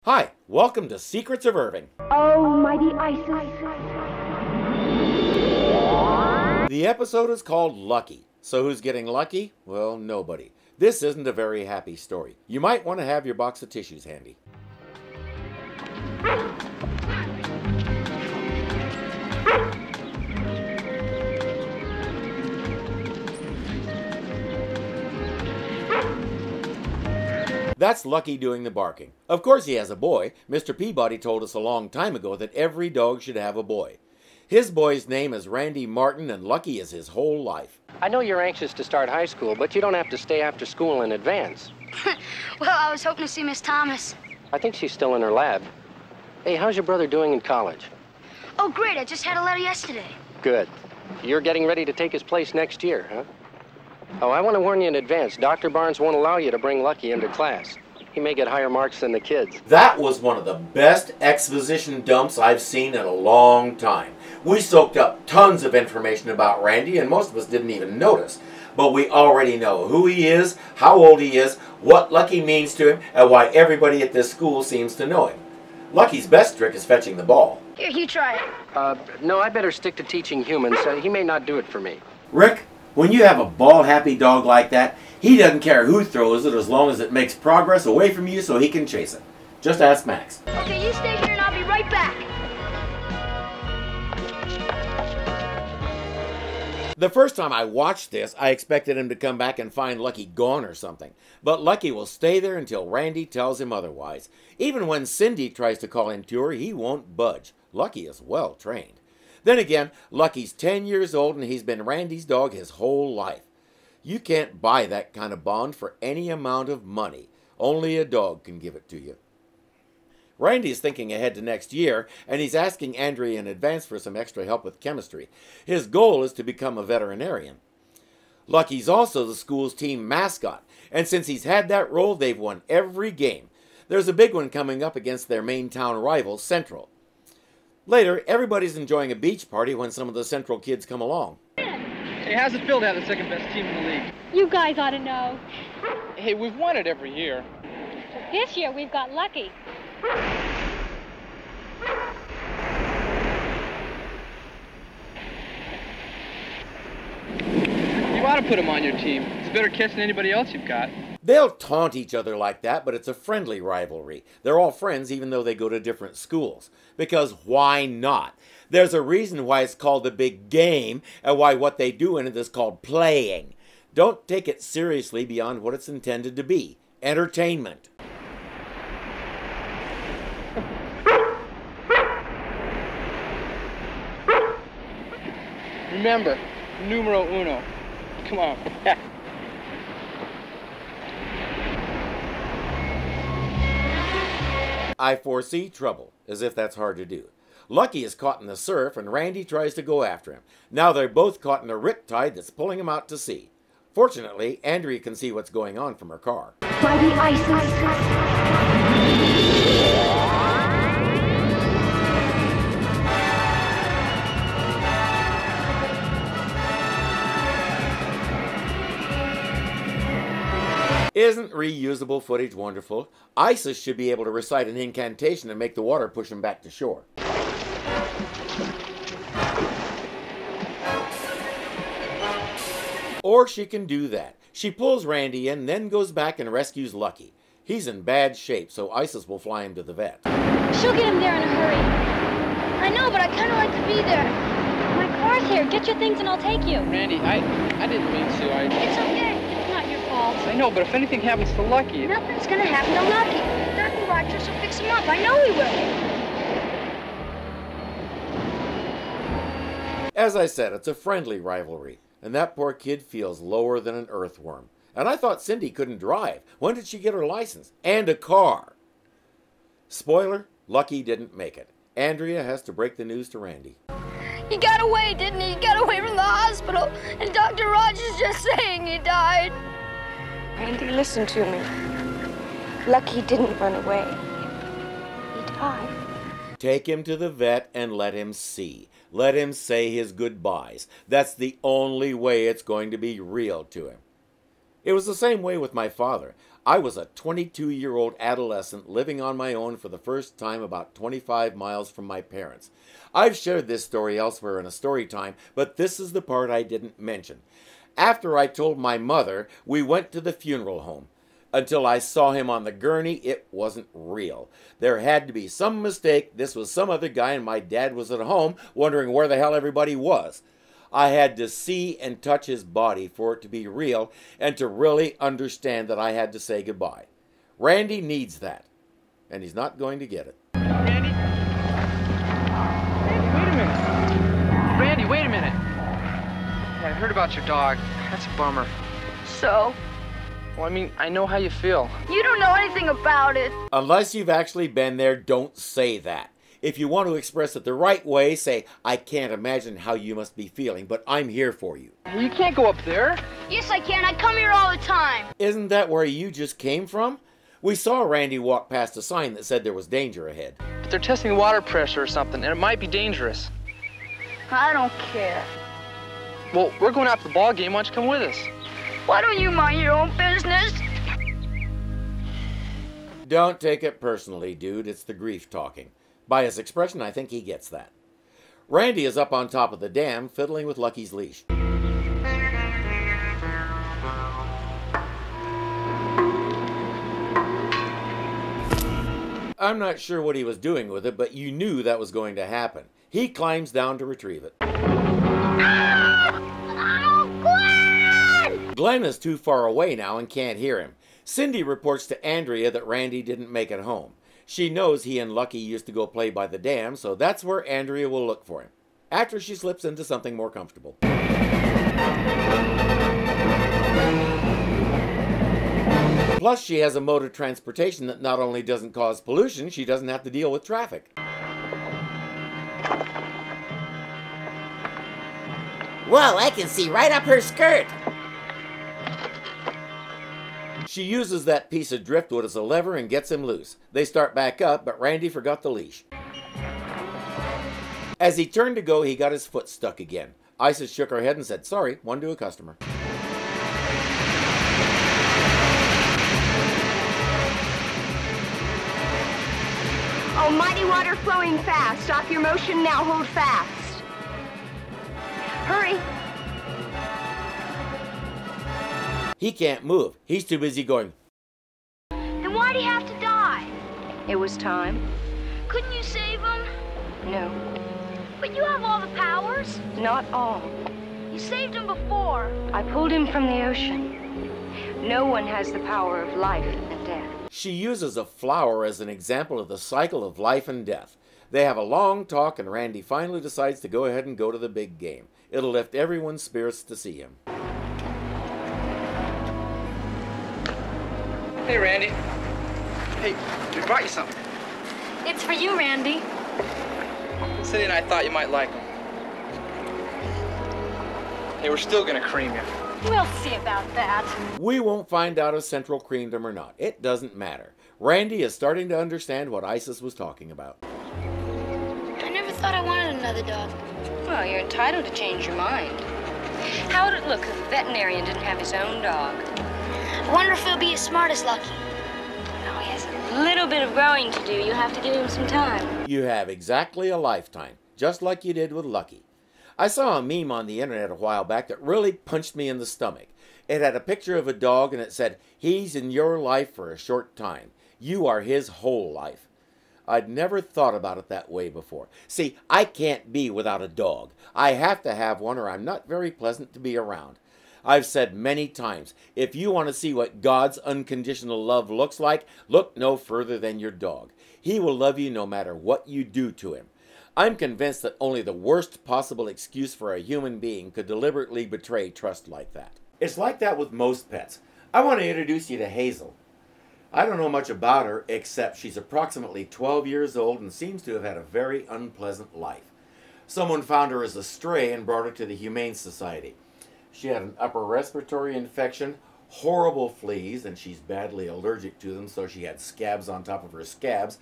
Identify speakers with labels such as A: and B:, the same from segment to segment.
A: Hi, welcome to Secrets of Irving.
B: Oh, mighty Isis.
A: The episode is called Lucky. So who's getting lucky? Well, nobody. This isn't a very happy story. You might want to have your box of tissues handy. That's Lucky doing the barking. Of course he has a boy. Mr. Peabody told us a long time ago that every dog should have a boy. His boy's name is Randy Martin, and Lucky is his whole life.
C: I know you're anxious to start high school, but you don't have to stay after school in advance.
D: Well, I was hoping to see Miss Thomas.
C: I think she's still in her lab. Hey, how's your brother doing in college?
D: Oh, great. I just had a letter yesterday.
C: Good. You're getting ready to take his place next year, huh? Oh, I want to warn you in advance. Dr. Barnes won't allow you to bring Lucky into class. He may get higher marks than the kids.
A: That was one of the best exposition dumps I've seen in a long time. We soaked up tons of information about Randy, and most of us didn't even notice. But we already know who he is, how old he is, what Lucky means to him, and why everybody at this school seems to know him. Lucky's best trick is fetching the ball.
D: Here, you try it.
C: No, I better stick to teaching humans. He may not do it for me.
A: Rick, when you have a ball-happy dog like that, he doesn't care who throws it as long as it makes progress away from you so he can chase it. Just ask Max.
D: Okay, you stay here and I'll be right back.
A: The first time I watched this, I expected him to come back and find Lucky gone or something. But Lucky will stay there until Randy tells him otherwise. Even when Cindy tries to call him to her, he won't budge. Lucky is well trained. Then again, Lucky's 10 years old and he's been Randy's dog his whole life. You can't buy that kind of bond for any amount of money. Only a dog can give it to you. Randy is thinking ahead to next year, and he's asking Andrea in advance for some extra help with chemistry. His goal is to become a veterinarian. Lucky's also the school's team mascot, and since he's had that role, they've won every game. There's a big one coming up against their main town rival, Central. Later, everybody's enjoying a beach party when some of the Central kids come along.
E: Hey, how's it feel to have the second best team in the league?
F: You guys ought to know.
E: Hey, we've won it every year.
F: This year we've got lucky.
E: You ought to put him on your team. He's better catch than anybody else you've got.
A: They'll taunt each other like that, but it's a friendly rivalry. They're all friends even though they go to different schools. Because why not? There's a reason why it's called the big game and why what they do in it is called playing. Don't take it seriously beyond what it's intended to be. Entertainment.
E: Remember, numero uno. Come on.
A: I foresee trouble, as if that's hard to do. Lucky is caught in the surf, and Randy tries to go after him. Now they're both caught in a riptide that's pulling them out to sea. Fortunately, Andrea can see what's going on from her car.
B: Mighty Isis.
A: Isn't reusable footage wonderful? Isis should be able to recite an incantation and make the water push him back to shore. Or she can do that. She pulls Randy in, then goes back and rescues Lucky. He's in bad shape, so Isis will fly him to the vet.
F: She'll get him there in a hurry.
D: I know, but I kind of like to be there.
F: My car's here. Get your things and I'll take you.
E: Randy, I didn't mean to.
D: It's okay.
F: It's not your fault.
E: I know, but if anything happens to Lucky...
D: Nothing's gonna happen to Lucky. Dr. Rogers will fix him up. I know he will.
A: As I said, it's a friendly rivalry, and that poor kid feels lower than an earthworm. And I thought Cindy couldn't drive. When did she get her license? And a car. Spoiler, Lucky didn't make it. Andrea has to break the news to Randy.
D: He got away, didn't he? He got away from the hospital, and Dr. Rogers just saying he died.
G: Randy, listen to me. Lucky didn't run away. He died.
A: Take him to the vet and let him see. Let him say his goodbyes. That's the only way it's going to be real to him. It was the same way with my father. I was a 22-year-old adolescent living on my own for the first time about 25 miles from my parents. I've shared this story elsewhere in a story time, but this is the part I didn't mention. After I told my mother, we went to the funeral home. Until I saw him on the gurney, it wasn't real. There had to be some mistake. This was some other guy, and my dad was at home wondering where the hell everybody was. I had to see and touch his body for it to be real and to really understand that I had to say goodbye. Randy needs that, and he's not going to get it.
E: Randy? Randy, wait a minute. Randy, wait a minute. Yeah, I heard about your dog. That's a bummer.
D: So?
E: Well, I mean, I know how you feel.
D: You don't know anything about it.
A: Unless you've actually been there, don't say that. If you want to express it the right way, say, I can't imagine how you must be feeling, but I'm here for you.
E: You can't go up there.
D: Yes, I can. I come here all the time.
A: Isn't that where you just came from? We saw Randy walk past a sign that said there was danger ahead.
E: But they're testing water pressure or something, and it might be dangerous.
D: I don't care.
E: Well, we're going out to the ball game. Why don't you come with us?
D: Why don't you mind your own business?
A: Don't take it personally, dude. It's the grief talking. By his expression, I think he gets that. Randy is up on top of the dam, fiddling with Lucky's leash. I'm not sure what he was doing with it, but you knew that was going to happen. He climbs down to retrieve it. Glenn is too far away now and can't hear him. Cindy reports to Andrea that Randy didn't make it home. She knows he and Lucky used to go play by the dam, so that's where Andrea will look for him, after she slips into something more comfortable. Plus, she has a mode of transportation that not only doesn't cause pollution, she doesn't have to deal with traffic.
H: Whoa, I can see right up her skirt.
A: She uses that piece of driftwood as a lever and gets him loose. They start back up, but Randy forgot the leash. As he turned to go, he got his foot stuck again. Isis shook her head and said, sorry, one to a customer.
G: Oh, mighty water flowing fast. Stop your motion now, hold fast. Hurry.
A: He can't move. He's too busy going.
D: Then why'd he have to die?
G: It was time.
D: Couldn't you save him?
G: No,
D: But you have all the powers.
G: not all.
D: You saved him before.
G: I pulled him from the ocean. No one has the power of life and death.
A: She uses a flower as an example of the cycle of life and death. They have a long talk, and Randy finally decides to go ahead and go to the big game. It'll lift everyone's spirits to see him.
E: Hey, Randy. Hey, we brought you something.
F: It's for you, Randy.
E: Cindy and I thought you might like them. Hey, we're still gonna cream you.
F: We'll see about that.
A: We won't find out if Central creamed him or not. It doesn't matter. Randy is starting to understand what Isis was talking about.
D: I never thought I wanted another dog.
G: Well, you're entitled to change your mind. How would it look if a veterinarian didn't have his own dog?
D: I wonder if he'll be as smart as Lucky.
G: Oh, he has a little bit of growing to do. You'll have to give him some time.
A: You have exactly a lifetime, just like you did with Lucky. I saw a meme on the internet a while back that really punched me in the stomach. It had a picture of a dog and it said, he's in your life for a short time. You are his whole life. I'd never thought about it that way before. See, I can't be without a dog. I have to have one or I'm not very pleasant to be around. I've said many times, if you want to see what God's unconditional love looks like, look no further than your dog. He will love you no matter what you do to him. I'm convinced that only the worst possible excuse for a human being could deliberately betray trust like that. It's like that with most pets. I want to introduce you to Hazel. I don't know much about her, except she's approximately 12 years old and seems to have had a very unpleasant life. Someone found her as a stray and brought her to the Humane Society. She had an upper respiratory infection, horrible fleas, and she's badly allergic to them, so she had scabs on top of her scabs,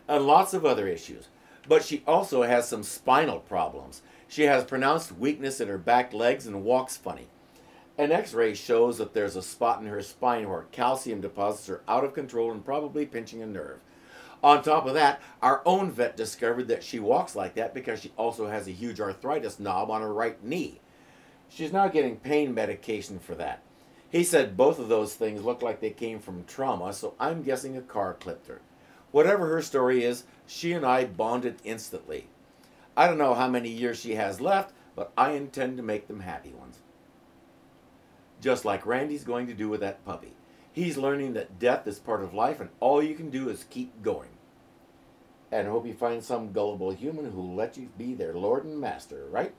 A: and lots of other issues. But she also has some spinal problems. She has pronounced weakness in her back legs and walks funny. An x-ray shows that there's a spot in her spine where calcium deposits are out of control and probably pinching a nerve. On top of that, our own vet discovered that she walks like that because she also has a huge arthritis knob on her right knee. She's now getting pain medication for that. He said both of those things look like they came from trauma, so I'm guessing a car clipped her. Whatever her story is, she and I bonded instantly. I don't know how many years she has left, but I intend to make them happy ones. Just like Randy's going to do with that puppy. He's learning that death is part of life and all you can do is keep going. And hope you find some gullible human who'll let you be their Lord and Master, right?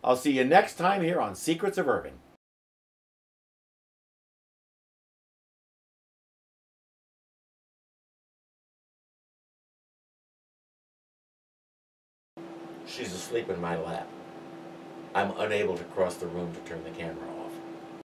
A: I'll see you next time here on Secrets of Irving. She's asleep in my lap. I'm unable to cross the room to turn the camera on.